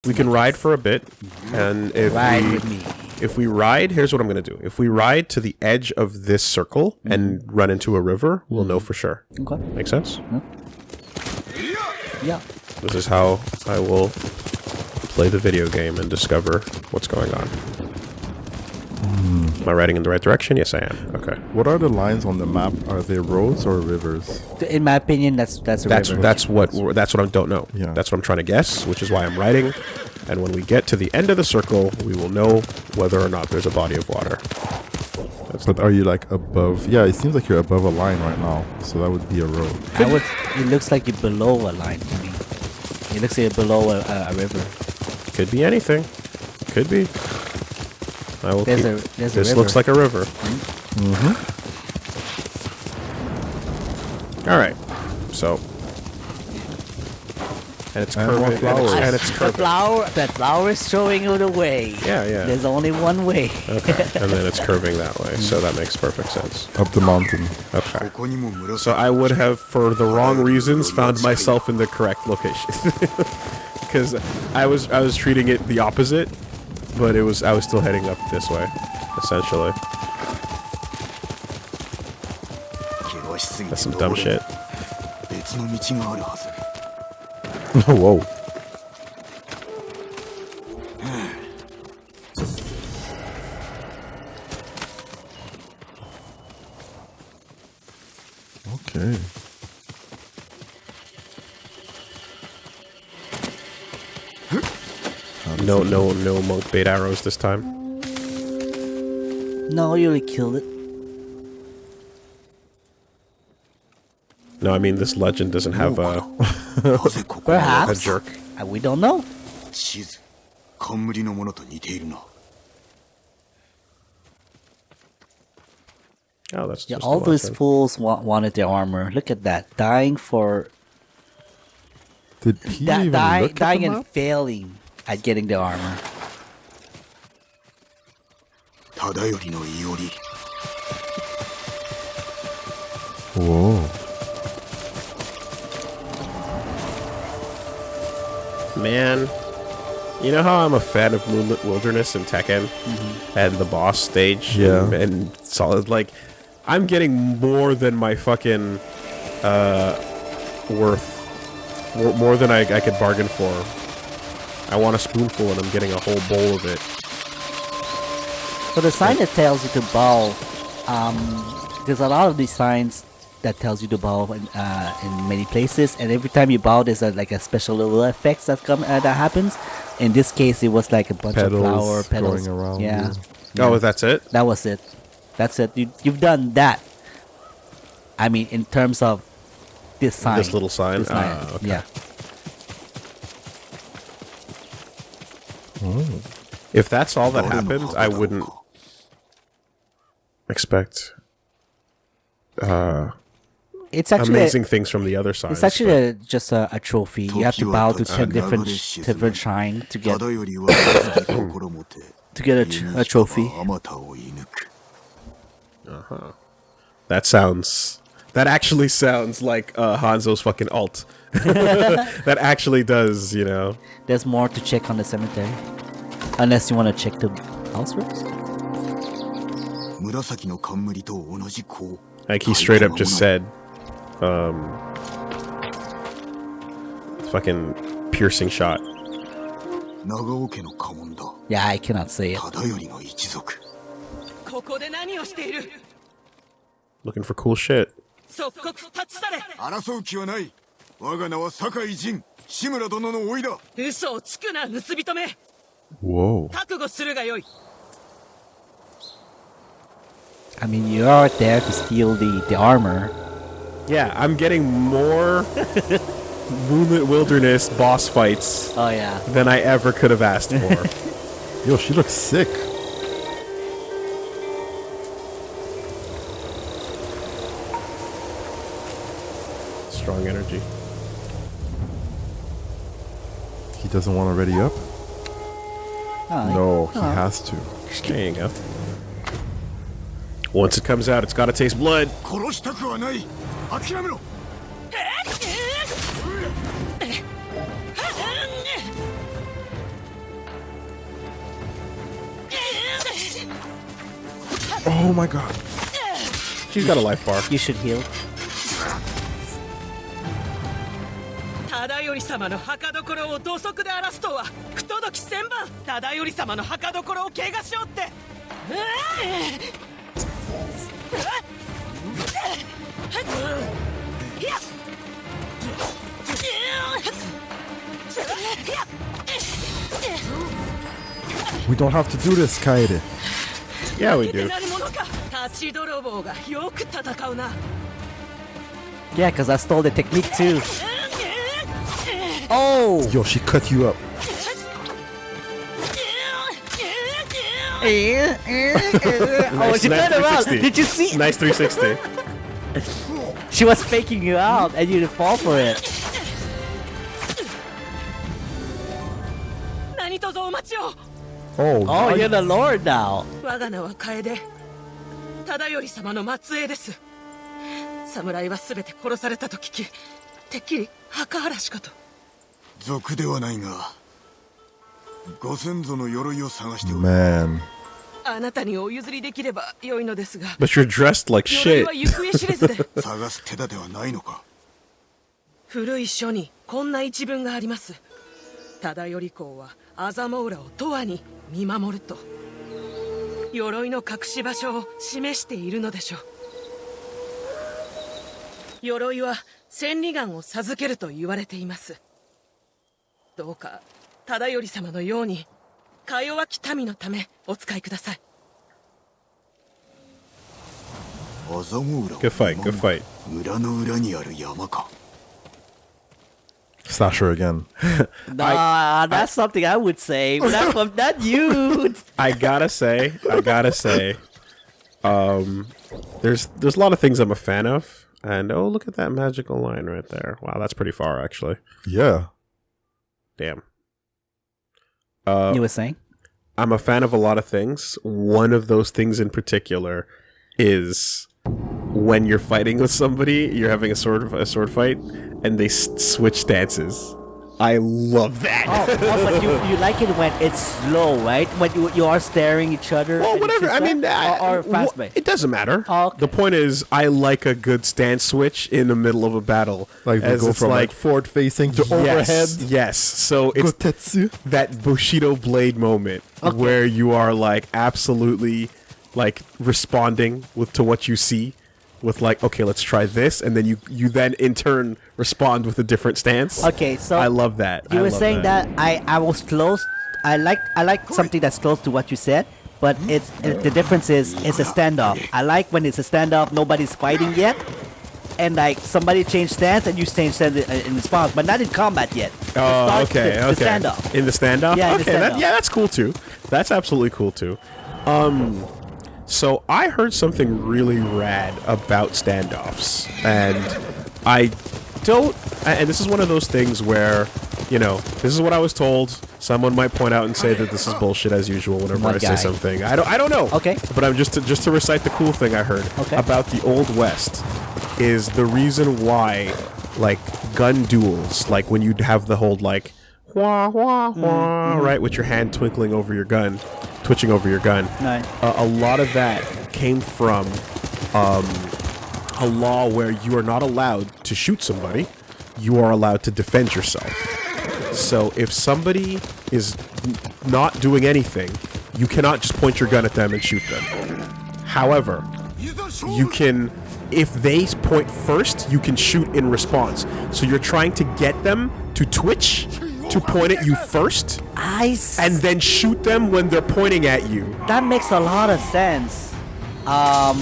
We can ride for a bit, and if we ride, here's what I'm gonna do. If we ride to the edge of this circle and run into a river, we'll know for sure. Okay. Make sense? Yeah. This is how I will play the video game and discover what's going on. Am I riding in the right direction? Yes, I am. Okay. What are the lines on the map? Are they roads or rivers? In my opinion, that's a river. That's what I don't know. Yeah. That's what I'm trying to guess, which is why I'm riding. And when we get to the end of the circle, we will know whether or not there's a body of water. But are you like above? Yeah, it seems like you're above a line right now, so that would be a road. It looks like you're below a line to me. It looks like you're below a river. Could be anything. Could be. I will There's keep. a This river. looks like a river. All right. So. And it's And more curving. flowers. And it's curving. That flower is showing you the way. Yeah, yeah. There's only one way. Okay. And then it's curving that way, so that makes perfect sense. Up the mountain. Okay. So I would have, for the wrong reasons, found myself in the correct location. Because I was treating it the opposite, but I was still heading up this way, essentially. That's some dumb shit. Whoa. Okay. No monk bait arrows this time. No, you already killed it. No, I mean this legend doesn't have a Perhaps. jerk. We don't know. Oh, that's Yeah, just all a those legend. fools wanted their armor. Look at that. Dying for... Did he even look at dying the and map? failing at getting the armor. Whoa. Man, you know how I'm a fan of Moonlit Wilderness and Tekken and the boss stage and solid, like, I'm getting more than my fucking worth, more than I could bargain for. I want a spoonful and I'm getting a whole bowl of it. So the sign that tells you to bow, there's a lot of these signs that tells you to bow in many places, and every time you bow, there's like a special little effects that happens. In this case, it was like a bunch of flower petals going around. Yeah. Oh, that's it? That was it. That's it. You've done that. I mean, in terms of this sign. This little sign? This sign. Okay. Yeah. If that's all that happened, I wouldn't expect It's actually amazing things from the other side. It's actually just a trophy. You have to bow to 10 different shrines to get a trophy. That actually sounds like Hanzo's fucking alt. That actually does, you know. There's more to check on the cemetery. Unless you want to check the house first. Like he straight up just said, fucking piercing shot. Yeah, I cannot say it. Looking for cool shit. Whoa. I mean, you are there to steal the armor. Yeah, I'm getting more Moonlit Wilderness boss fights Oh yeah. than I ever could have asked for. Yo, she looks sick. Strong energy. He doesn't want to ready up? Oh, No, he has to. There you go. Once it comes out, it's gotta taste blood. Oh my god. She's got a life bar. You should heal. 忠頼様の墓所を土足で荒らすとは不届き千番。忠頼様の墓所を怪我しおって。We don't have to do this, Kaede. Yeah, we do. なるものか。立ち泥棒がよく戦うな。 Yeah, because I stole the technique too. Oh! Yo, she cut you up. Oh, she turned around. 360. Did you see? Nice 360. She was faking you out and you fall for it. 何卒お待ちを。 Oh, Oh, you're the Lord now. 我が名は楓。忠頼様の末裔です。侍はすべて殺されたと聞き、てっきり墓荒らしかと。賊ではないが、ご先祖の鎧を探しておる。 man. あなたにお譲りできれば良いのですが、 But you're dressed like 鎧 shit. は行方知れずで。探す手立てはないのか。古い書にこんな一文があります。忠頼公はアザモウラを永遠に見守ると。鎧の隠し場所を示しているのでしょう。鎧は千里眼を授けると言われています。どうか忠頼様のようにか弱き民のためお使いください。アザモウラ Good fight, good fight. 裏の裏にある山か。 Sasha again. Nah, that's something I would say. But not from not you. I gotta say, there's a lot of things I'm a fan of, and oh, look at that magical line right there. Wow, that's pretty far, actually. Yeah. Damn. You were saying? I'm a fan of a lot of things. One of those things in particular is when you're fighting with somebody, you're having a sword fight, and they switch stances. I love that. Oh, but you like it when it's slow, right? When you are staring each other. Well, and it's whatever. just I mean, or fast pace. it doesn't matter. Oh, okay. The point is, I like a good stance switch in the middle of a battle. Like we as go it's from like forward facing to overhead. Yes. So it's Gotetsu. that Bushido blade moment where you are like absolutely like responding to what you see. With like, okay, let's try this, and then you then in turn respond with a different stance. Okay, so I love that. You were saying that I was close. I like something that's close to what you said, but the difference is it's a standoff. I like when it's a standoff, nobody's fighting yet, and like somebody changed stance and you change stance in response, but not in combat yet. Oh, okay. The standoff. In the standoff? Yeah, in the okay, standoff. that's cool too. That's absolutely cool too. So I heard something really rad about standoffs, and and this is one of those things where, you know, this is what I was told. Someone might point out and say that this is bullshit as usual whenever One I guy. say something. I don't know. Okay. But I'm just to recite the cool thing I heard about the Old West is the reason why, like, gun duels, like when you'd have the whole like wah wah wah, right, with your hand twitching over your gun. Right. A lot of that came from a law where you are not allowed to shoot somebody. You are allowed to defend yourself. So if somebody is not doing anything, you cannot just point your gun at them and shoot them. However, you can, if they point first, you can shoot in response. So you're trying to get them to twitch, to point at you first, and then shoot them when they're pointing at you. That makes a lot of sense. Now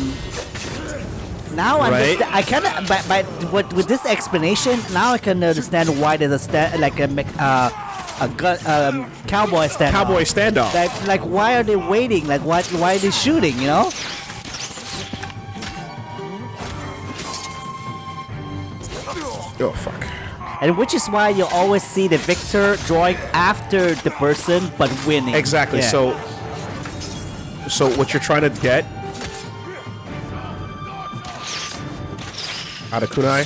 Right? I kind of, with this explanation, now I can understand why there's a cowboy standoff. Cowboy standoff. Like why are they waiting? Like why are they shooting? You know? Oh, fuck. And which is why you always see the victor drawing after the person, but winning. Exactly. Yeah. So what you're trying to get out of kunai?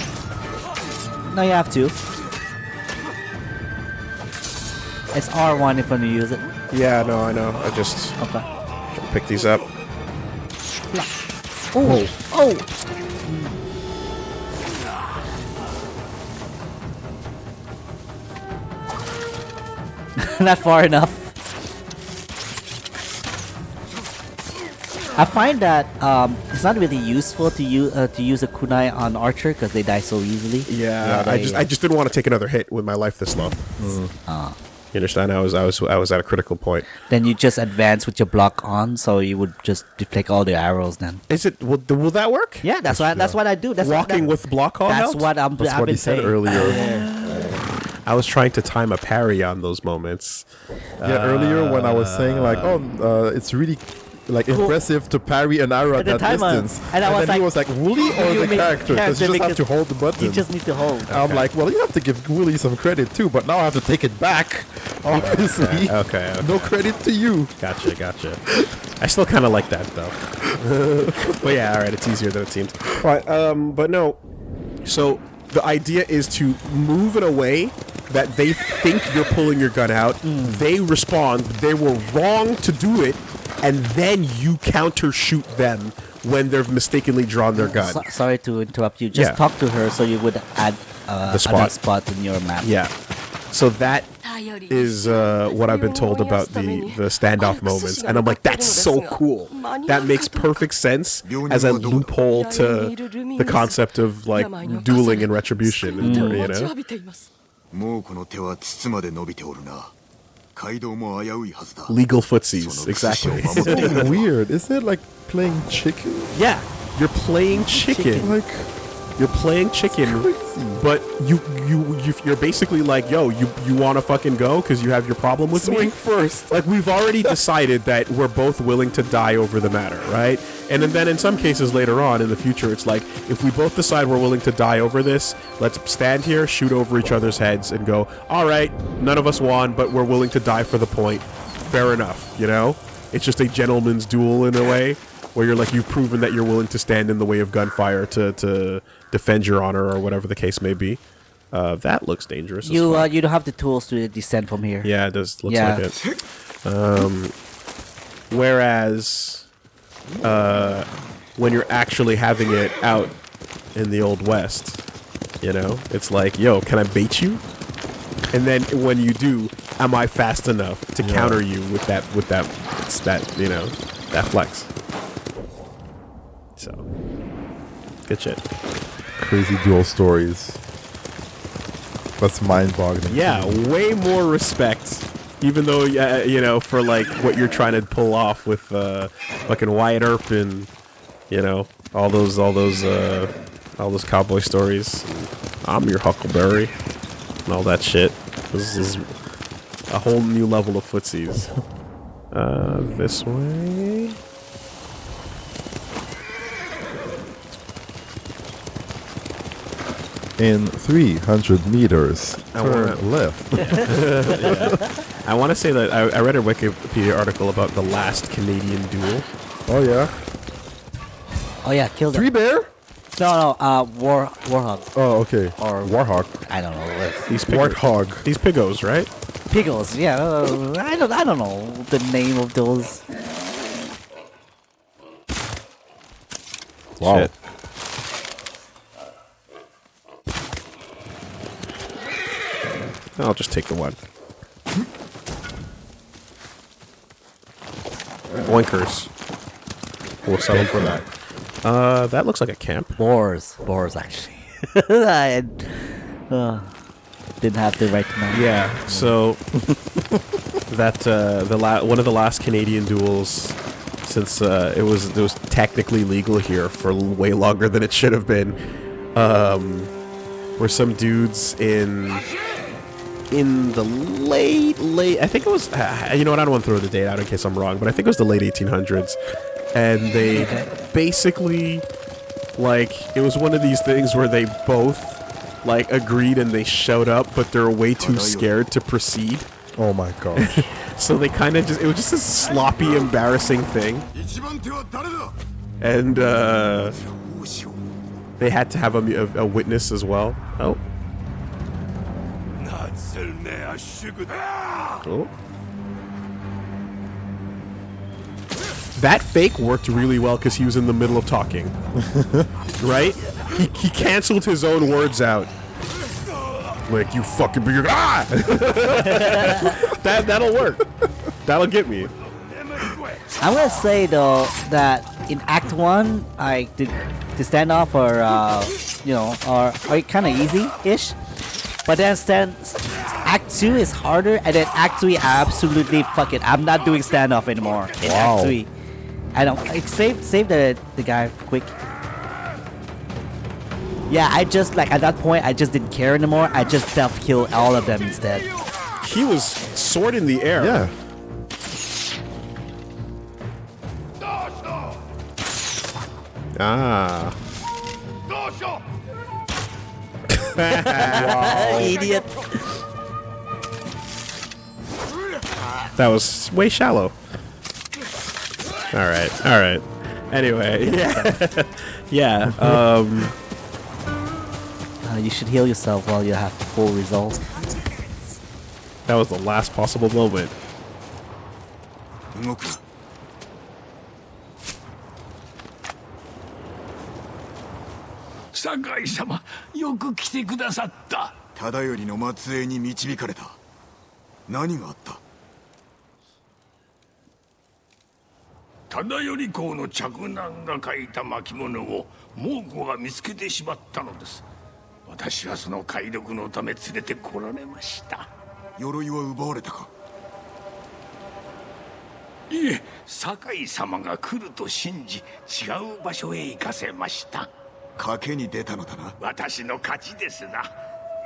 No, you have to. It's R1 if you want to use it. Yeah, no, I know. I just Okay. pick these up. Oh, oh! Not far enough. I find that it's not really useful to use a kunai on archer because they die so easily. Yeah, I just didn't want to take another hit with my life this low. You understand? I was at a critical point. Then you just advance with your block on, so you would just deflect all the arrows. Then Is it? Will that work? yeah, that's what I do. That's Walking with block on That's helps? what That's I've what been he said saying earlier. I was trying to time a parry on those moments. Yeah, earlier when I was saying like, it's really like impressive to parry an arrow at the that timer. distance. And I was then he like, was like, Woolie or you the make character? Because you just have to because hold the button. You just need to hold. I'm like, well, you have to give Woolie some credit too, but now I have to take it back. Obviously. Okay. No credit to you. Gotcha. I still kind of like that though. But yeah, all right. It's easier than it seems. Fine. But no. So the idea is to move in a way that they think you're pulling your gun out. They respond. They were wrong to do it, and then you counter shoot them when they've mistakenly drawn their gun. Sorry to interrupt you. Just Yeah. talk to her so you would add spot. a spot in your map. Yeah. So that is what I've been told about the standoff moments, and I'm like, that's so cool. That makes perfect sense as a loophole to the concept of like dueling and retribution. You know? もうこの手は筒まで伸びておるな。街道も危ういはずだ。 Legal footsies, exactly. It's so weird. Isn't it like playing chicken? Yeah, you're playing chicken. Like, You're playing chicken, but you're basically like, yo, you want to fucking go because you have your problem with swing me? first. Like, we've already decided that we're both willing to die over the matter, right? And then in some cases later on in the future, it's like, if we both decide we're willing to die over this, let's stand here, shoot over each other's heads, and go, all right, none of us won, but we're willing to die for the point. Fair enough, you know? It's just a gentleman's duel in a way, where you're like, you've proven that you're willing to stand in the way of gunfire to defend your honor or whatever the case may be. That looks dangerous. You don't have the tools to descend from here. Yeah, it does. Looks Yeah. like it. Whereas, when you're actually having it out in the Old West, you know, it's like, yo, can I bait you? And then when you do, am I fast enough to counter you with that, you know, that flex? So, good shit. crazy duel stories. That's mind-boggling. Yeah, way more respect. Even though, you know, for like what you're trying to pull off with fucking Wyatt Earp and, you know, all those cowboy stories. I'm your Huckleberry and all that shit. This is a whole new level of footsies. This way. In 300 meters, turn left. I want to say that I read a Wikipedia article about the last Canadian duel. Oh yeah. Oh yeah, kill them. Three bear? No, warhog. Oh okay. Or Warhawk. I don't know. These Warthog. These pigos, right? Piggles. Yeah, I don't know the name of those. Wow. Shit. I'll just take the one. Boinkers. We'll settle for that. That looks like a camp. Boars actually. I didn't have the right name. Yeah. So that one of the last Canadian duels, since it was technically legal here for way longer than it should have been, were some dudes in the late, I think it was, you know what, I don't want to throw the date out in case I'm wrong, but I think it was the late 1800s, and they basically, like, it was one of these things where they both, like, agreed and they showed up, but they're way too scared to proceed. Oh my gosh. So they kind of it was just a sloppy, embarrassing thing, and they had to have a witness as well. Oh. That fake worked really well because he was in the middle of talking. Right? He canceled his own words out. Like, you fucking big. Ah! That'll work. That'll get me. I'm gonna say though that in Act 1, the standoff are kind of easy-ish, but then Act 2 is harder, and then Act 3 absolutely fuck it. I'm not doing standoff anymore in Act 3. I don't save the guy quick. Yeah, I just at that point I just didn't care anymore. I just self-kill all of them instead. He was sword in the air. Yeah. Ah. Idiot. That was way shallow. All right. Anyway, yeah. You should heal yourself while you have full results. That was the last possible moment. 動くな。酒井様、よく来てくださった。忠頼の末裔に導かれた。何があった？忠頼公の嫡男が書いた巻物を猛虎が見つけてしまったのです。私はその解読のため連れてこられました。鎧は奪われたか？いえ、酒井様が来ると信じ、違う場所へ行かせました。賭けに出たのだな。私の勝ちですな。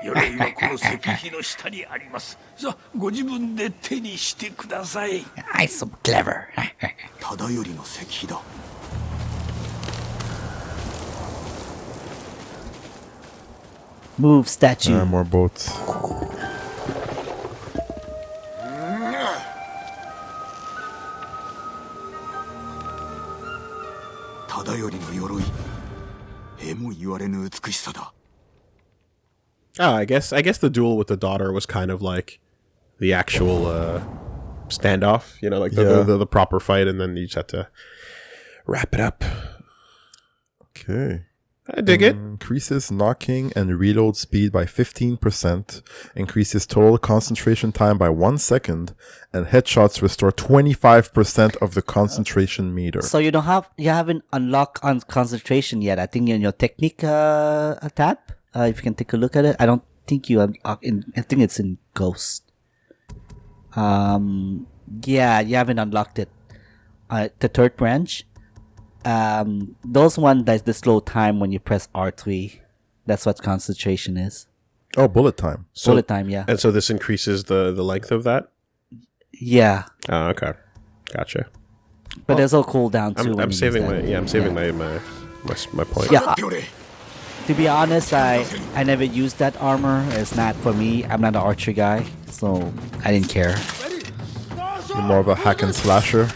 鎧はこの石碑の下にあります。さあ、ご自分で手にしてください。I'm so clever. 忠頼の石碑だ。Move statue. More boats. 忠頼の鎧。えも言われぬ美しさだ。Oh, I guess the duel with the daughter was kind of like the actual standoff, you know, like the proper fight, and then you just had to wrap it up. Okay. I dig it. Increases knocking and reload speed by 15%, increases total concentration time by 1 second, and headshots restore 25% of the concentration meter. So you haven't unlocked on concentration yet. I think in your technique tab, if you can take a look at it, I don't think you unlock I think it's in Ghost. Yeah, you haven't unlocked it. The third branch. Those one that's the slow time when you press R3. That's what concentration is. Oh, bullet time. So, bullet time, yeah. And so this increases the length of that? Yeah. Oh, okay. Gotcha. But there's a cooldown too. I'm saving my point. Yeah. To be honest, I never used that armor. It's not for me. I'm not an archer guy, so I didn't care. You're more of a hack and slasher.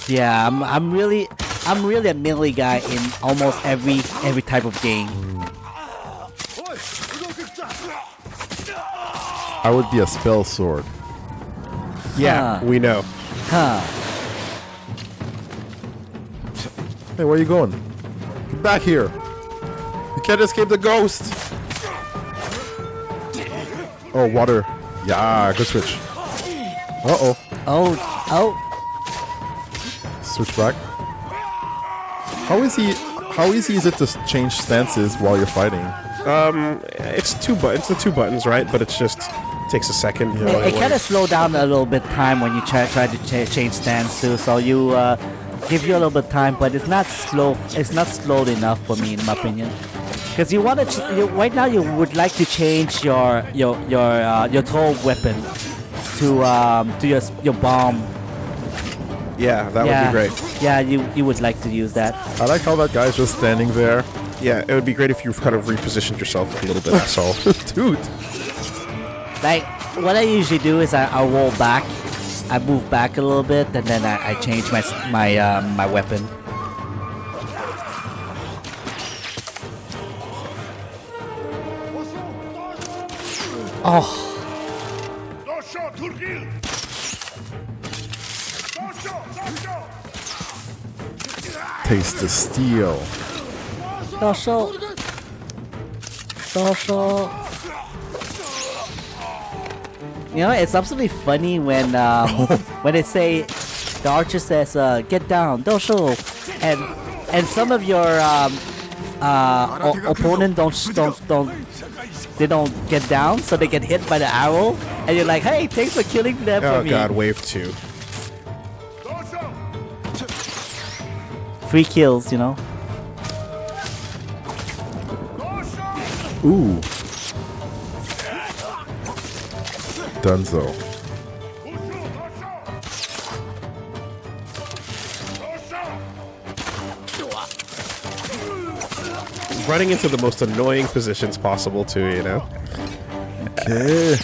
Yeah, I'm really a melee guy in almost every type of game. I would be a spell sword. Yeah, we know. Huh. Hey, where are you going? Get back here. You can't escape the ghost. Oh, water. Yeah, good switch. Uh-oh. Oh. Switch back. How easy is it to change stances while you're fighting? It's the two buttons, right? But it's just takes a second. It kind of slow down a little bit time when you try to change stance too. So you give you a little bit time, but it's not slow. It's not slowed enough for me, in my opinion. Because you want to right now you would like to change your total weapon to your bomb. Yeah, that would be great. Yeah, you would like to use that. I like how that guy's just standing there. Yeah, it would be great if you kind of repositioned yourself a little bit, that's all. Dude. Like, what I usually do is I roll back. I move back a little bit, and then I change my weapon. Oh. Taste the steel. Dosho. You know, it's absolutely funny when they say the archer says, "Get down, Dosho," and some of your opponent don't get down, so they get hit by the arrow, and you're like, "Hey, thanks for killing them for me." Oh god, wave 2. Free kills, you know. Ooh. Dunzo. Running into the most annoying positions possible too, you know? Okay.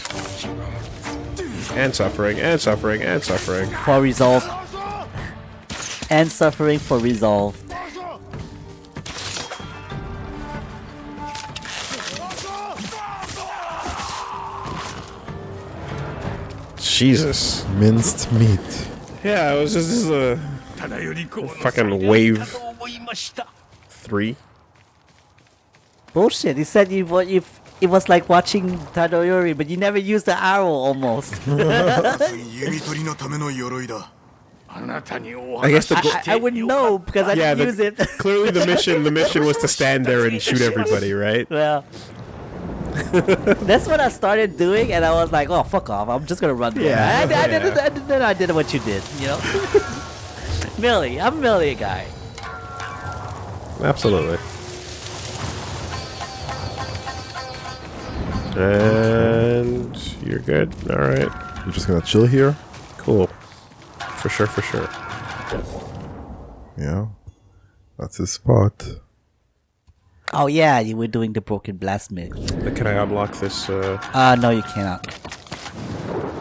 And suffering, and suffering, and suffering. For resolve. And suffering for resolve. Jesus. Minced meat. Yeah, it was just this is a fucking wave 3. Bullshit. He said it was like watching Tadayori, but you never used the arrow almost.弓取りのための鎧だ I guess I wouldn't know because I didn't use it. clearly the mission was to stand there and shoot everybody, right? Well, that's what I started doing, and I was like, "Oh, fuck off! I'm just gonna run there." Yeah, I did what you did, you know. Millie, I'm Millie guy. Absolutely. And you're good. All right. You're just gonna chill here? Cool. For sure, for sure. Yeah. That's his spot. Oh yeah, you were doing the broken blacksmith. Can I unlock this? No, you cannot.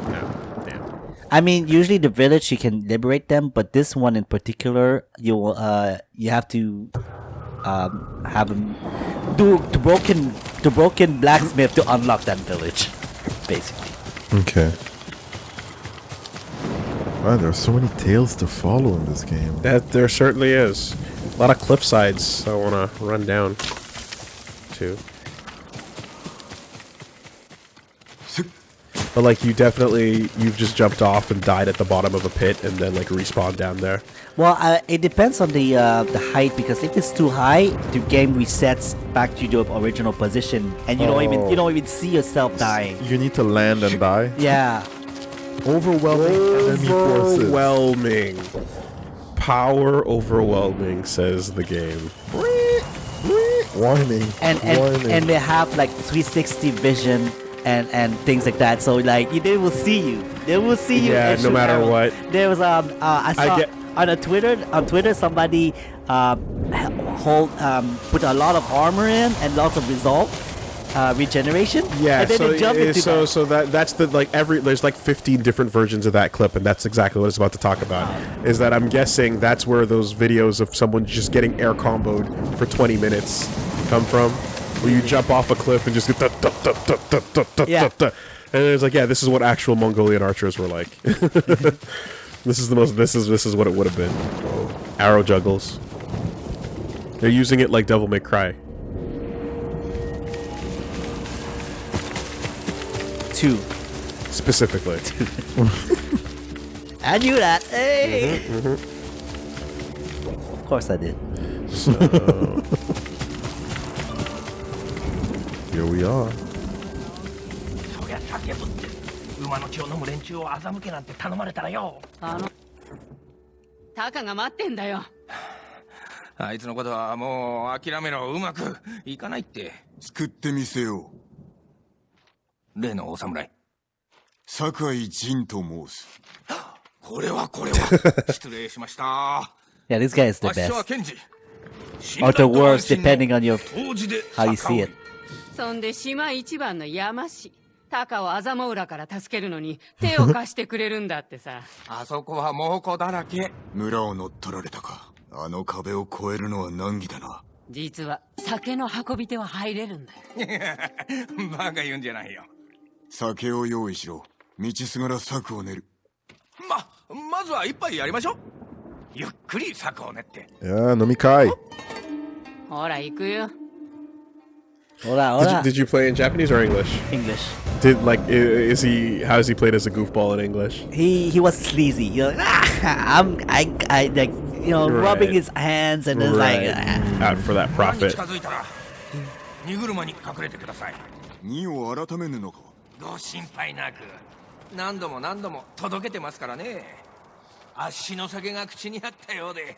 No. Damn. I mean, usually the village you can liberate them, but this one in particular, you have to have them do the broken blacksmith to unlock that village, basically. Okay. Wow, there are so many tales to follow in this game. That there certainly is. A lot of cliff sides I want to run down to. But like you've just jumped off and died at the bottom of a pit and then like respawned down there. Well, it depends on the height, because if it's too high, the game resets back to your original position, and you don't even see yourself dying. You need to land and die? Yeah. Overwhelming enemy forces. Overwhelming. Power overwhelming, says the game. Warning. And they have like 360 vision and things like that. So like they will see you. They will see you. Yeah, no matter what. There was I saw on Twitter somebody put a lot of armor in and lots of resolve. Regeneration. Yeah, and then they jump into that's the like there's like 15 different versions of that clip, and that's exactly what it's about to talk about. Is that I'm guessing that's where those videos of someone just getting air comboed for 20 minutes come from, where you jump off a cliff and just get and it's like, yeah, this is what actual Mongolian archers were like. This is what it would have been. Arrow juggles. They're using it like Devil May Cry. 2 specifically. I knew that. Hey. Of course I did. So here we are. そりゃ叫ぶって馬の血を飲む連中を欺けなんて頼まれたらよ。タカが待ってんだよ。あいつのことはもう諦めろ。うまくいかないって。救ってみせよう。例のお侍。酒井仁と申す。これは失礼しました。Yeah, this guy is the わしは best. 検事。 Or the worst, depending on your how you see it. そんで島一番の山師。タカを欺浦から助けるのに手を貸してくれるんだってさ。あそこは猛虎だらけ。村を乗っ取られたか。あの壁を越えるのは難儀だな。実は酒の運び手は入れるんだよ。バカ言うんじゃないよ。酒を用意しろ。道すがら策を練る。まずは一杯やりましょう。ゆっくり策を練って。 Yeah, nomikai. ほら行くよ。 Hola, Did hola. you play in Japanese or English? English. How is he played as a goofball in English? He was sleazy. You're like, I like, you know, Right. rubbing his hands and it's Right. like, Out for that に profit. 近づいたら荷車に隠れてください。荷を改めぬのか。ご心配なく。何度も何度も届けてますからね。足の酒が口にあったようで。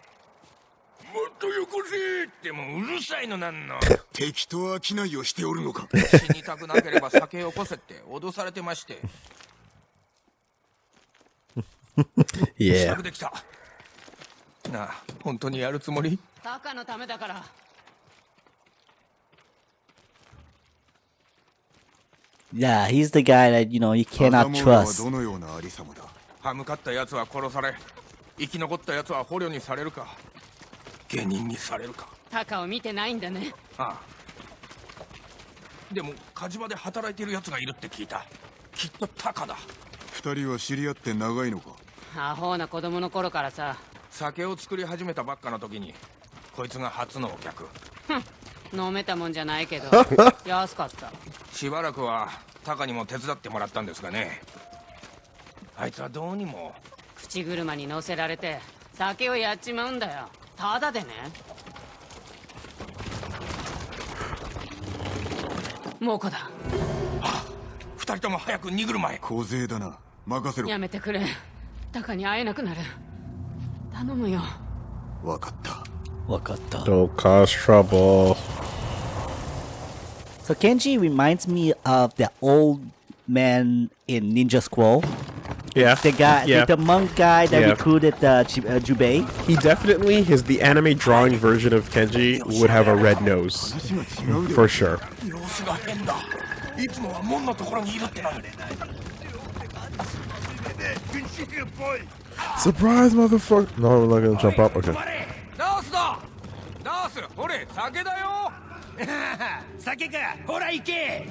もっとよこせってもうるさいのなんの。敵と商いをしておるのか。死にたくなければ酒を起こせって脅されてまして。 Yeah. 支度できた。なあ、本当にやるつもり？タカのためだから。 yeah, he's the guy that, you know, you アザ cannot モーラは trust. どのようなありさまだ。歯向かった奴は殺され、生き残った奴は捕虜にされるか、下人にされるか。タカを見てないんだね。ああ。でも火事場で働いている奴がいるって聞いた。きっとタカだ。二人は知り合って長いのか。アホな子供の頃からさ。酒を作り始めたばっかの時にこいつが初のお客。飲めたもんじゃないけど安かった。しばらくはタカにも手伝ってもらったんですがね。あいつはどうにも。口車に乗せられて酒をやっちまうんだよ。ただでね。猛虎だ。二人とも早く荷車へ。小勢だな。任せろ。やめてくれ。タカに会えなくなる。頼むよ。わかった。 Wakata. Don't cause trouble. So Kenji reminds me of the old man in Ninja Scroll. Yeah. The guy, Yeah. the monk guy that Yeah. recruited Jubei. He definitely, the anime drawing version of Kenji would have a red nose. For sure. 様子が変だ。いつもは門のところにいるってな。 Surprise, motherfucker. No, I'm not gonna jump up. Okay. ナースだ。ナース、ほれ、酒だよ。酒か、ほら行け。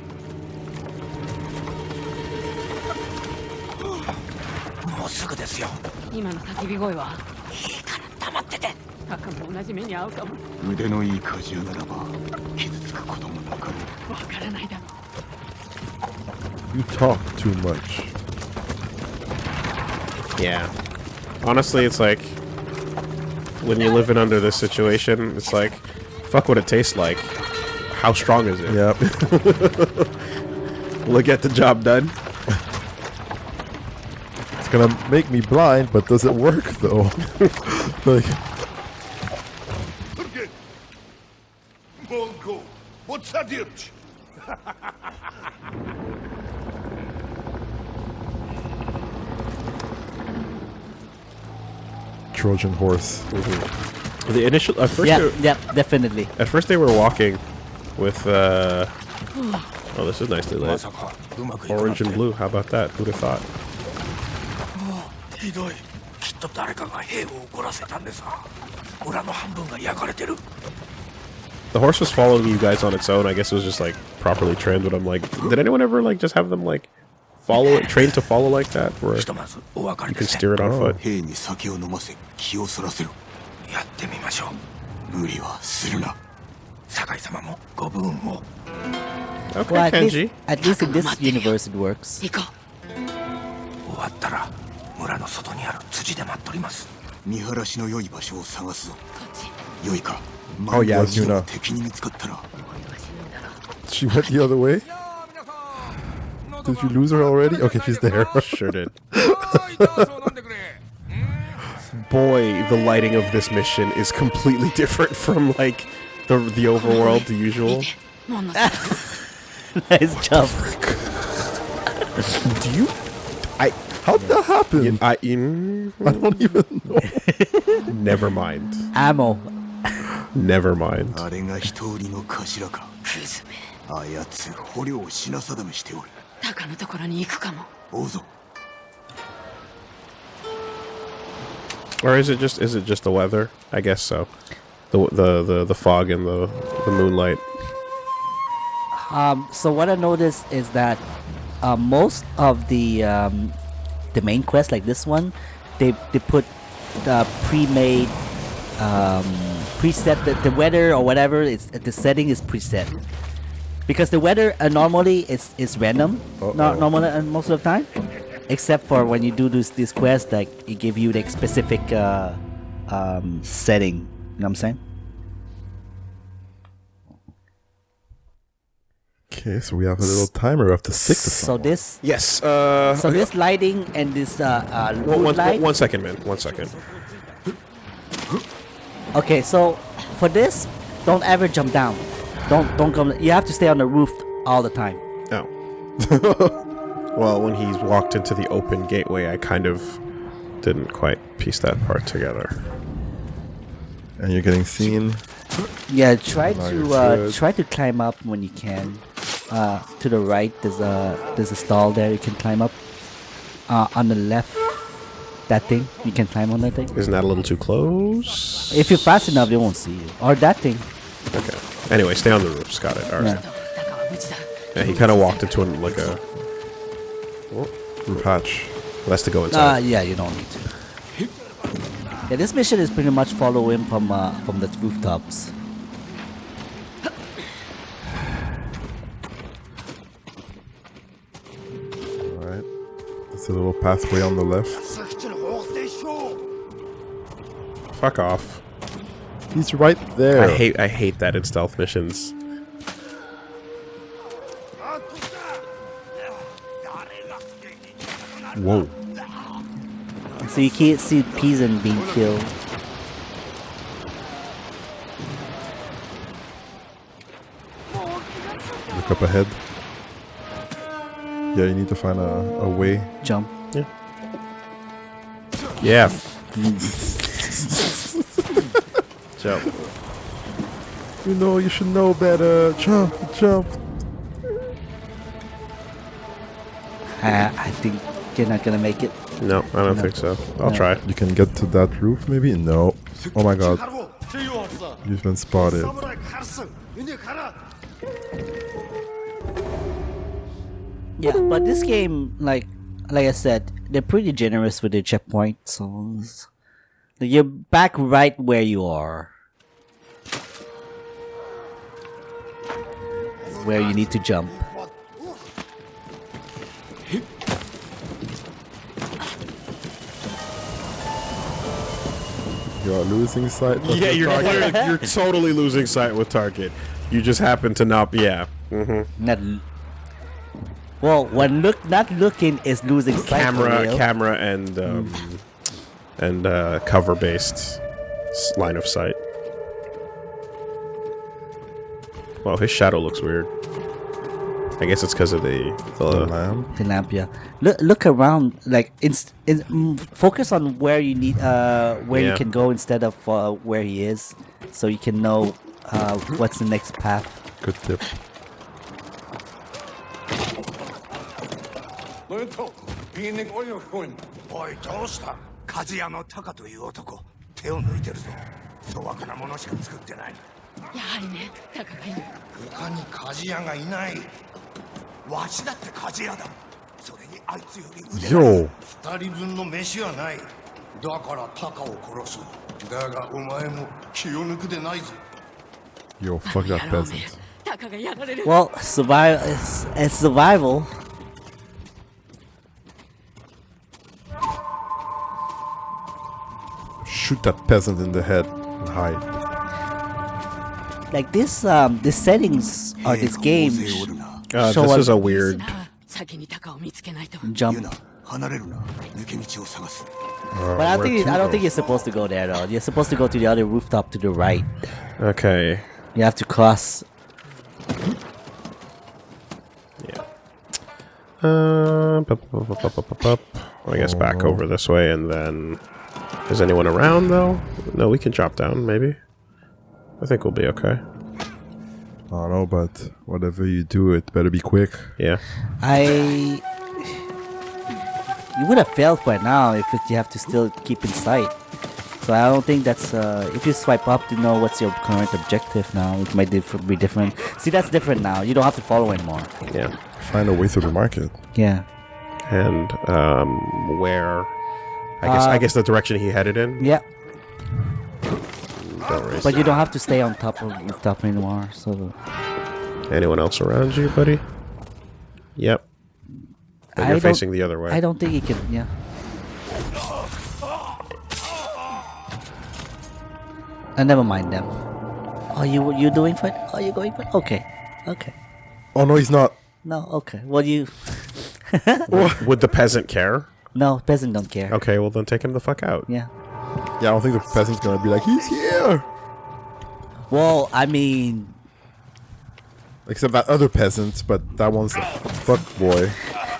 もうすぐですよ。今の焚き火声は。いいから黙ってて。タカも同じ目に遭うかも。腕のいい鍛冶屋ならば傷つくこともなかろう。わからないだろ You talk too much. Yeah. Honestly, it's like when you're living under this situation, it's like, fuck what it tastes like. How strong is it? Yep. Will it get the job done? It's gonna make me blind, but does it work though? Like, Mongo, what's that itch? Trojan horse. The initial at first, Yeah, definitely. at first they were walking with oh, this is nicely ま lit. さかうまくいかなく Orange て。 and blue. How about that? Who'd have thought? ひどい。きっと誰かが兵を怒らせたんでさ。村の半分が焼かれてる。 The horse was following you guys on its own. I guess it was just like properly trained. But I'm like, did anyone ever like just have them like follow it, trained to follow like that, where ひとまずお別れ you で can すね。 steer it on foot? 兵に酒を飲ませ気をそらせろ。やってみましょう。無理はするな。酒井様もご武運を。 Okay, Well, Kenji. at least in this universe it works. 行こ終わったら村の外にある辻で待っとります。見晴らしの良い場所を探すぞ。う。こっち。良いか。 Oh, yeah, 万が一 Yuna. 敵に見つかったら。 She went the other way? Did you lose her already? Okay, she's there. Sure did. Boy, the lighting of this mission is completely different from like the overworld, the usual. 門の Nice job. Do you? How'd that happen? I I don't even know. never mind. Ammo. Never mind. あれが人売りの頭か。クズめ。あやつ捕虜を品定めしておる。タカのところに行くかも。追うぞ。 Or is it just the weather? I guess so. The fog and the moonlight. So what I noticed is that most of the main quests like this one, they put pre-made preset. The weather or whatever, it's the setting is preset. Because the weather normally is random, not normally most of the time, except for when you do this quest, like it give you the specific setting. You know what I'm saying? Okay, so we have a little timer. We have to stick to So someone. this, Yes. so this lighting and this mood light. 1 second, man. 1 second. Okay, so for this, don't ever jump down. Don't come. You have to stay on the roof all the time. Oh. Well, when he walked into the open gateway, I kind of didn't quite piece that part together. And you're getting seen. Yeah, try Now to you're good. try to climb up when you can. To the right, there's a stall there you can climb up. On the left, that thing you can climb on that thing. Isn't that a little too close? If you're fast enough, they won't see you. Or that thing. Okay. Anyway, stay on the roofs. Got it. All right. Yeah. Yeah, he kind of walked into like a. Roof hatch. That's to go inside. Yeah, you don't need to. Yeah, this mission is pretty much follow him from the rooftops. Alright. There's a little pathway on the left. Fuck off. He's right there. I hate that in stealth missions. Whoa. So you can't see Pisan being killed. Look up ahead. Yeah, you need to find a way. Jump. Yeah. Jump. You know, you should know better. Jump, jump. I think you're not gonna make it. No, I don't think so. I'll try. You can get to that roof, maybe? No. Oh my god. You've been spotted. Yeah, but this game, like I said, they're pretty generous with their checkpoint, so you're back right where you are, where you need to jump. You're losing sight. of Yeah, the target. you're totally losing sight with target. You just happen to not. Yeah. Mm-hmm. Well, when not looking is losing sight. for real. Camera, and cover based line of sight. Well, his shadow looks weird. I guess it's because of the lamp. The lamp, yeah. Look around, like focus on where you need, where you Yeah. can go instead of where he is, so you can know what's the next path. Good tip. おいどうした鍛冶屋のタカという男手を抜いてるぞ粗悪なものしか作ってないやはりねタカがいる他に鍛冶屋がいないわしだって鍛冶屋だそれにあいつより腕がいい Yo. 二人分の飯はないだからタカを殺すだがお前も気を抜くでないぞ Yo, fuck that peasant. タカがやられる Well, survival. It's survival. Shoot that peasant in the head and hide. Like this, the settings or this game this show is a us weird. 先にタカを見つけないと jump. 離れるな抜け道を探す But I don't think you're supposed to go there though. You're supposed to go to the other rooftop to the right. Okay. You have to cross. Yeah. I guess back over this way and then. Is anyone around though? No, we can drop down maybe. I think we'll be okay. I don't know, but whatever you do, it better be quick. Yeah. You would have failed by now if you have to still keep in sight. So I don't think that's if you swipe up to know what's your current objective now, it might be different. See, that's different now. You don't have to follow anymore. Yeah. Find a way through the market. Yeah. And where I guess the direction he headed in. Yeah, Don't race. but you don't have to stay on top of rooftop anymore. So Anyone else around you, buddy? Yep. But you're facing the other way. I don't think he can. Yeah. Never mind them. Oh, you doing for it? Oh, you going for it? Okay. Oh no, he's not. No, okay. Well, you. Would the peasant care? No, peasant don't care. Okay, well then take him the fuck out. Yeah. Yeah, I don't think the peasant's gonna be like, he's here. Well, I mean, Except that other peasant, but that one's a fuck boy.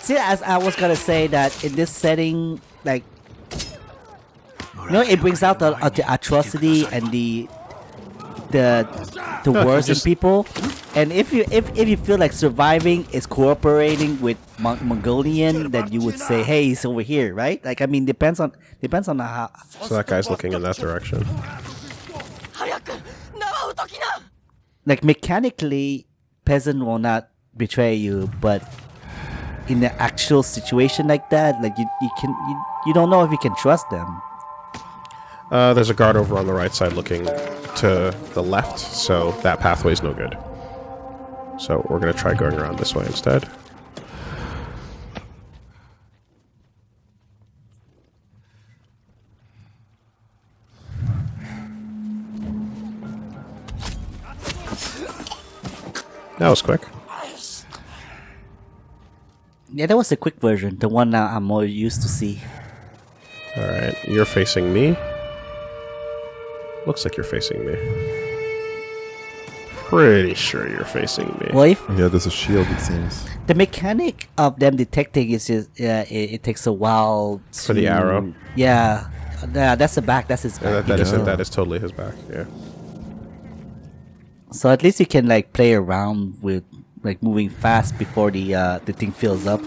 see, as I was gonna say that in this setting, like, it brings out the atrocity and the worst in people. And if you feel like surviving is cooperating with Mongolian, then you would say, hey, he's over here, right? Like, I mean, depends on how. So that guy's looking in that direction. Like, mechanically, peasant will not betray you, but in the actual situation like that, like you don't know if you can trust them. There's a guard over on the right side looking to the left, so that pathway's no good. So we're gonna try going around this way instead. That was quick. Yeah, that was the quick version, the one that I'm more used to see. Alright, you're facing me. Looks like you're facing me. Pretty sure you're facing me. Well, if Yeah, there's a shield, it seems. the mechanic of them detecting is just it takes a while For the arrow? Yeah, that's the back. That's his Yeah, back. that is totally his back, yeah. So at least you can like play around with like moving fast before the thing fills up.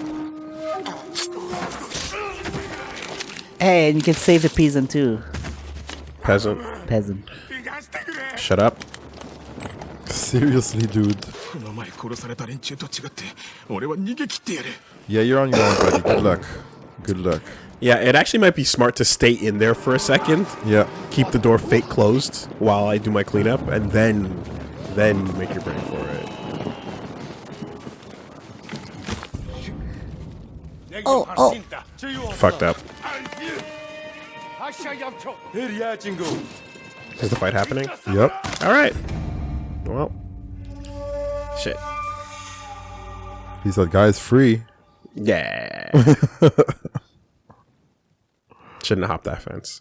Hey, and you can save the peasant too. Peasant. Shut up. Seriously, dude. この前殺された連中と違って俺は逃げ切ってやる Yeah, you're on your own, buddy. Good luck. Good luck. Yeah, it actually might be smart to stay in there for a second. Yeah. Keep the door fake closed while I do my cleanup, and then make your break for it. Oh, Fucked up. Is the fight happening? Yep. Alright. Well. Shit. He said, guys, free. Yeah. Shouldn't have hopped that fence.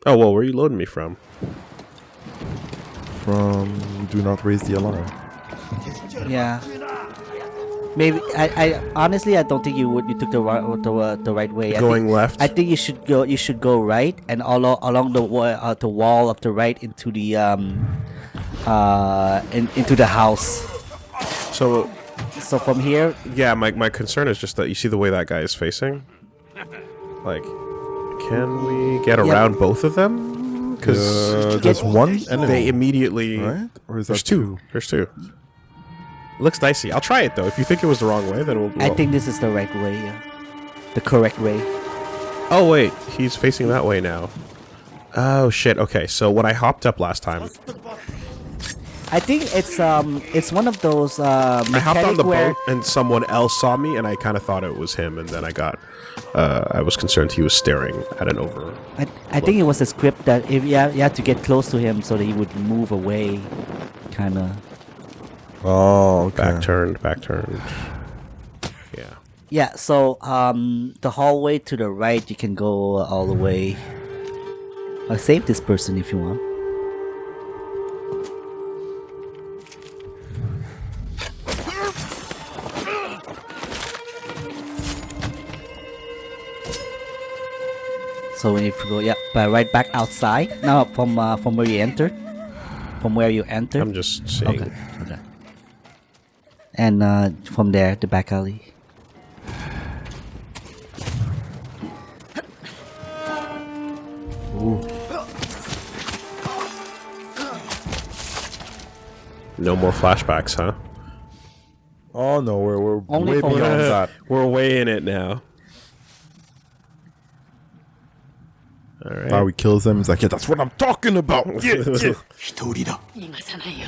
Oh, well, where are you loading me from? From do not raise the alarm. yeah. Maybe I honestly I don't think you took the right way. Going left? I think you should go right and along the wall of the right into the into the house. So from here, yeah, my concern is just that you see the way that guy is facing. Like, can we get around both of them? Because there's one enemy, they immediately. right? Or is There's that two. There's two. Looks dicey. I'll try it though. If you think it was the wrong way, then we'll. I think this is the right way, the correct way. Oh wait, he's facing that way now. Oh shit. Okay, so when I hopped up last time, I think it's one of those I hopped on the where boat and someone else saw me, and I kind of thought it was him, and then I was concerned he was staring at an over. I think it was a script that if you had to get close to him so that he would move away, kind of. Oh, okay. Back turned. Yeah. Yeah, so the hallway to the right, you can go all the way. I'll save this person if you want. So when you go, right back outside. Now from where you entered. From where you entered. I'm just saying. Okay. And from there, the back alley. Ooh. No more flashbacks, huh? Oh no, we're Only way for beyond us. that. We're way in it now. Alright. Now he kills him. He's like, yeah, that's what I'm talking about. Yeah, yeah. 一人だ。逃がさないよ。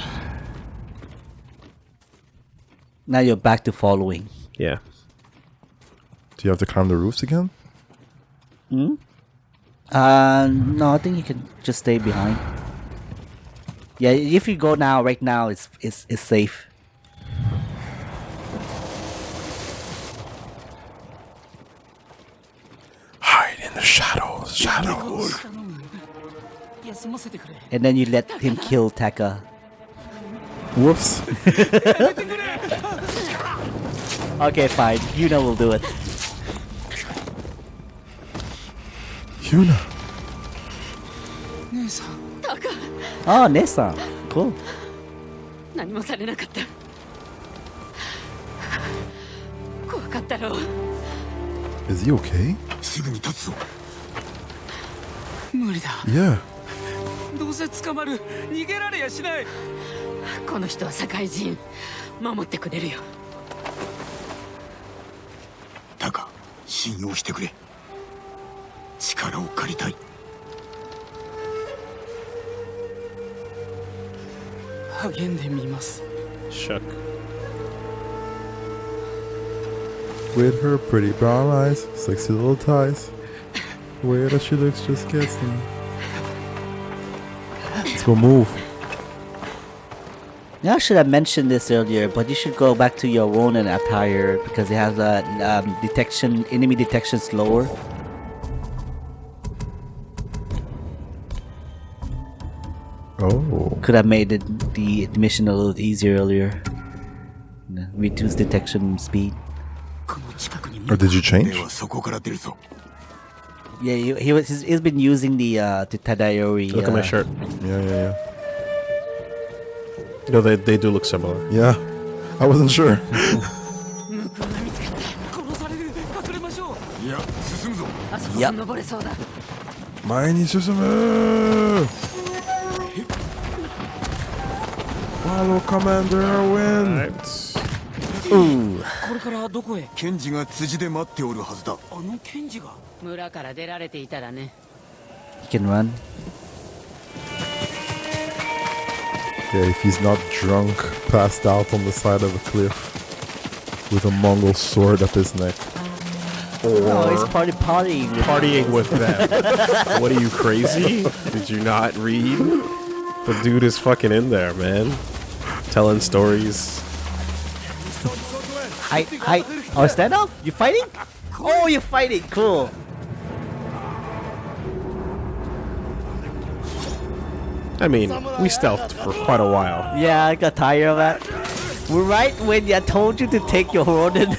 Now you're back to following. Yeah. Do you have to climb the roofs again? No, I think you can just stay behind. Yeah, if you go now, right now, it's safe. Hide in the shadows. Shadows. 休ませてくれ。 And then you let him kill Taka. Whoops. Okay, fine. Yuna will do it. Yuna. 姉さん。タカ。 Oh, Nessa. Cool. 何もされなかった。怖かったろう。 Is he okay? すぐに立つぞ。無理だ。 Yeah. どうせ捕まる。逃げられやしない。この人は社会人。守ってくれるよ。タカ、信用してくれ。力を借りたい。励んでみます。 Shuck. With her pretty brown eyes, sexy little thighs. The way that she looks just gets me. Let's go move. Yeah, I should have mentioned this earlier, but you should go back to your Ronin attire because it has a enemy detection slower. Oh. Could have made the mission a little easier earlier. Reduce detection speed. この近くに。 Or did you change? ではそこから出るぞ。 Yeah, he's been using the Tadayori. Look at my shirt. Yeah. No, they do look similar. Yeah. I wasn't sure. 殺される。隠れましょう。いや、進むぞ。あそこに登れそうだ。前に進む! Follow Commander Erwin. Alright. これからどこへ。ケンジが辻で待っておるはずだ。あの検事が。村から出られていたらね。 He can run. Yeah, if he's not drunk, passed out on the side of a cliff with a Mongol sword up his neck. Oh, he's partying. Partying with them. What are you, crazy? Did you not read? The dude is fucking in there, man. Telling stories. Hi. Oh, stand up? You fighting? Oh, you're fighting. Cool. I mean, we stealthed for quite a while. Yeah, I got tired of that. Right when I told you to take your Ronin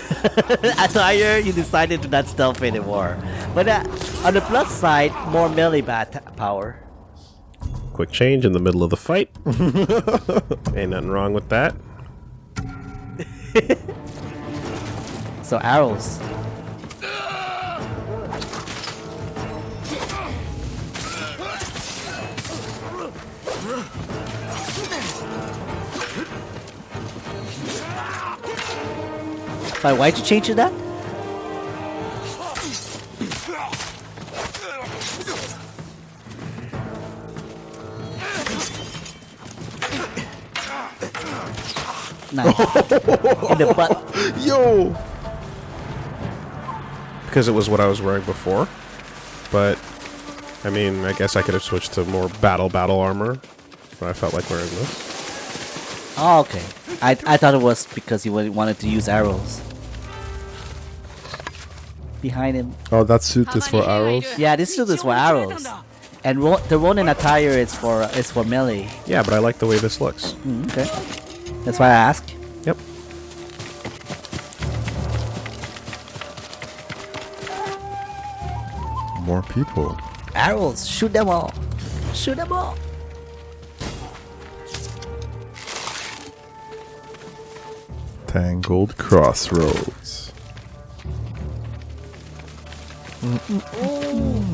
attire, you decided to not stealth anymore. But on the plus side, more melee power. Quick change in the middle of the fight. Ain't nothing wrong with that. So arrows. But why'd you change to that? Nice. In the butt. Yo! Because it was what I was wearing before. But, I mean, I guess I could have switched to more battle armor. But I felt like wearing this. Oh, okay. I thought it was because you wanted to use arrows. Behind him. Oh, that suit is for arrows? Yeah, this suit is for arrows. And the Ronin attire is for melee. Yeah, but I like the way this looks. Okay. That's why I asked. Yep. More people. Arrows! Shoot them all! Shoot them all! Tangled Crossroads.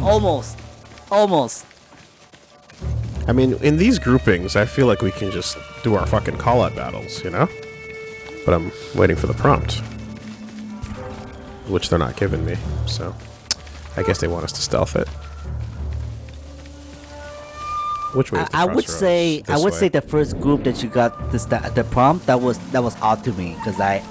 Almost. Almost. I mean, in these groupings, I feel like we can just do our fucking call-out battles, you know? But I'm waiting for the prompt. Which they're not giving me, so... I guess they want us to stealth it. Which way? Is the I would crossroads? say This way. the first group that you got the prompt that was odd to me because I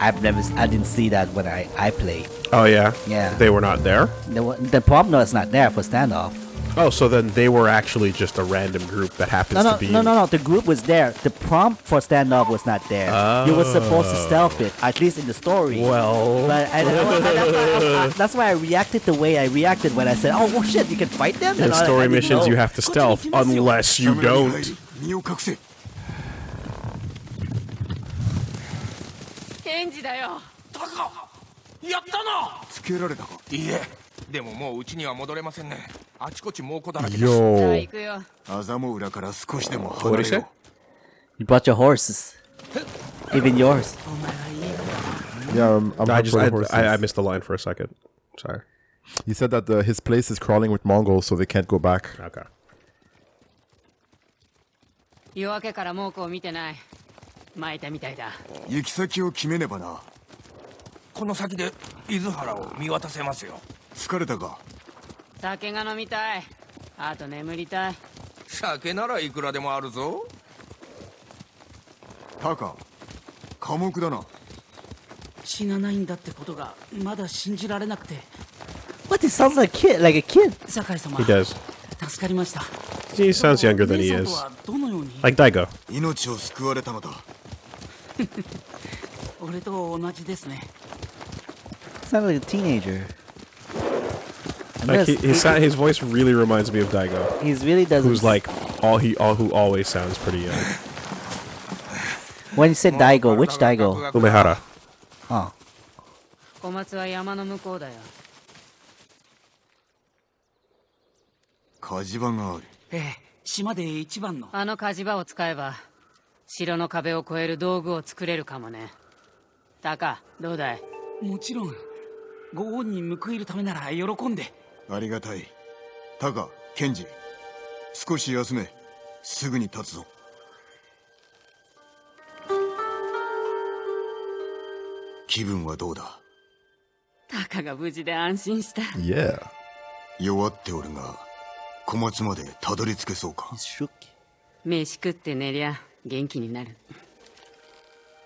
didn't see that when I played. Oh yeah. Yeah. They were not there. The prompt no, it's not there for standoff. Oh, so then they were actually just a random group that happens to be. No. The group was there. The prompt for standoff was not there. You were supposed to stealth it, at least in the story. Well. But that's why I reacted the way I reacted when I said, "Oh shit, you can fight them." In I story didn't missions, know. you have to stealth unless you 貴様らに入 don't. り身を隠せ。ケンジだよ。タカやったな。つけられたか。いいえでももううちには戻れませんね。あちこち猛虎だらけです。じゃあ Yo. 行くよ。アザモ浦から少しでも What 離 did れ he say? ろ。 You brought your horses, even yours. お前はいいのか。 Yeah, I'm I up just for the horses. I missed the line for a second. Sorry. He said that his place is crawling with Mongols, so they can't go back. Okay. 夜明けから猛虎を見てない。巻いたみたいだ。行き先を決めねばな。この先で伊豆原を見渡せますよ。疲れたか。酒が飲みたい。あと眠りたい。酒ならいくらでもあるぞ。タカ、寡黙だな。死なないんだってことがまだ信じられなくて。 What? He sounds like a kid. 酒井様。 He does. 助かりました。 He sounds younger than he 姉さん is. とはどのように Like Daigo. 命を救われたのだ。俺と同じですね。 Sounds like a teenager. Like his voice really reminds me of Daigo, He's really doesn't. who's like who always sounds pretty young. When you said Daigo, which Daigo? Umehara. Oh, 小松は山の向こうだよ。火事場がある。ええ、島で一番の。あの火事場を使えば城の壁を越える道具を作れるかもね。タカ、どうだい？もちろん。ご恩に報いるためなら喜んで。ありがたい。タカ、ケンジ、少し休め。すぐに立つぞ。気分はどうだ？タカが無事で安心した。 Yeah. 弱っておるが、小松までたどり着けそうか。 he's shook. 飯食って寝りゃ元気になる。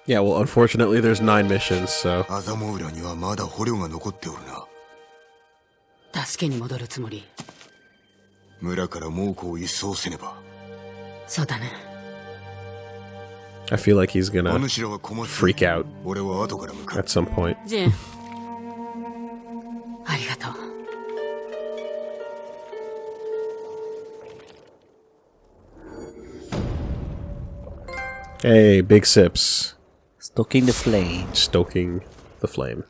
Yeah, well, unfortunately, there's 9 missions, so アザモ浦にはまだ捕虜が残っておるな。助けに戻るつもり。村から猛虎を一掃せねば。そうだね。 I feel like he's お gonna 主らは小松。 freak out 俺は後から向かう。 at some point. ジン。ありがとう。 Hey, big sips. Stoking the flame. Stoking the flame.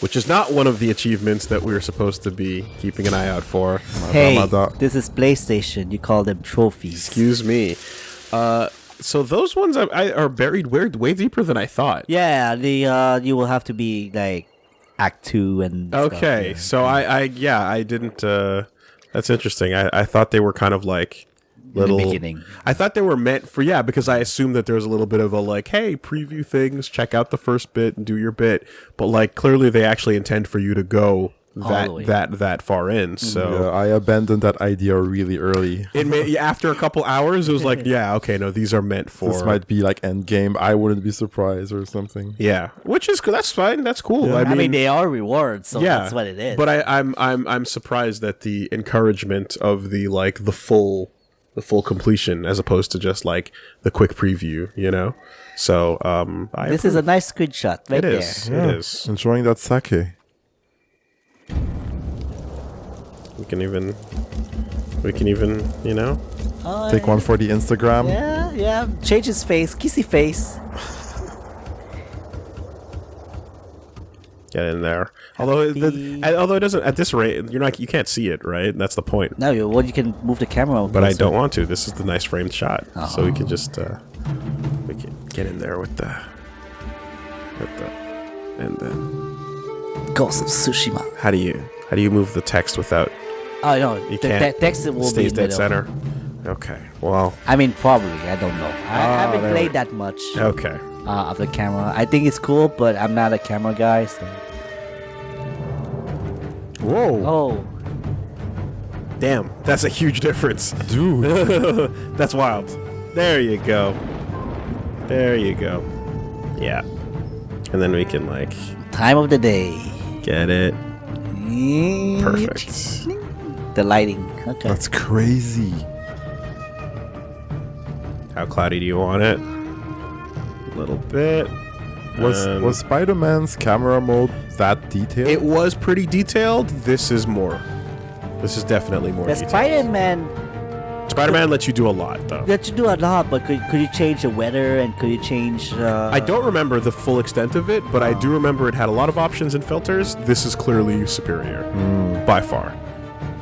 Which is not one of the achievements that we were supposed to be keeping an eye out for. Hey, Mada. this is PlayStation. You call them trophies. Excuse me. So those ones are buried way deeper than I thought. Yeah, the you will have to be like Act 2 and stuff, Okay, yeah. so I didn't. That's interesting. I thought they were kind of like little. beginning. I thought they were meant for because I assumed that there was a little bit of a like, hey, preview things, check out the first bit and do your bit. But like clearly they actually intend for you to go All the way. that far in. So Yeah, I abandoned that idea really early. it may, after a couple hours, it was like, yeah, okay, no, these are meant for. This might be like Endgame. I wouldn't be surprised or something. Yeah, which is that's fine. That's cool. Yeah. I I mean, mean, they are rewards, so yeah, that's what it is. But I'm surprised that the encouragement of the like the full completion as opposed to just like the quick preview, you know. So this is a nice screenshot right it there. is Yeah. it is. Enjoying that sake. We can even you know. Take one for the Instagram. Yeah. Change his face, kissy face. Get in there. Although it doesn't at this rate, you can't see it, right? That's the point. No, you can move the camera. But I closer. don't want to. This is the nice framed shot, so we can just we can get in there with the and then Ghost of Tsushima. how do you move the text without Oh no, you the can't text will be stays in dead middle. center? Okay, well, I mean, probably. I don't know. I haven't there played we- that much okay. of the camera. I think it's cool, but I'm not a camera guy. So. Whoa. Oh, Damn, that's a huge difference. Dude. That's wild. There you go. There you go. Yeah. And then we can, like... Time of the day. Get it. Perfect. The lighting. Okay. That's crazy. How cloudy do you want it? A little bit. Was Spider-Man's camera mode that detailed? It was pretty detailed. This is more. This is definitely more The detailed. Spider-Man lets you do a lot, though. That you do a lot, but could you change the weather and could you change? I don't remember the full extent of it, but I do remember it had a lot of options and filters. This is clearly superior, by far.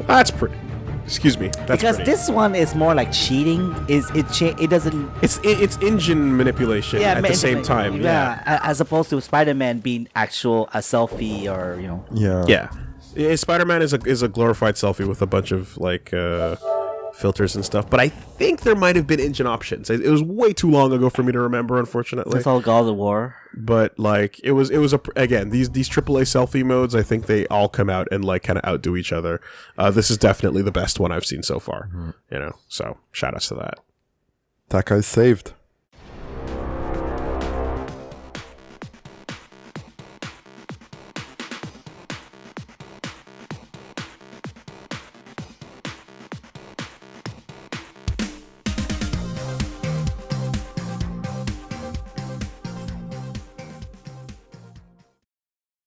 That's pretty. Excuse me. That's because pretty. this one is more like cheating. It doesn't. It's engine manipulation at the same time. Yeah. As opposed to Spider-Man being actual a selfie or Yeah. Spider-Man is a glorified selfie with a bunch of like filters and stuff. But I think there might have been engine options. It was way too long ago for me to remember, unfortunately. It's all God of War. But like it was again these AAA selfie modes. I think they all come out and like kind of outdo each other. This is definitely the best one I've seen so far. So shout outs to that. That guy's saved.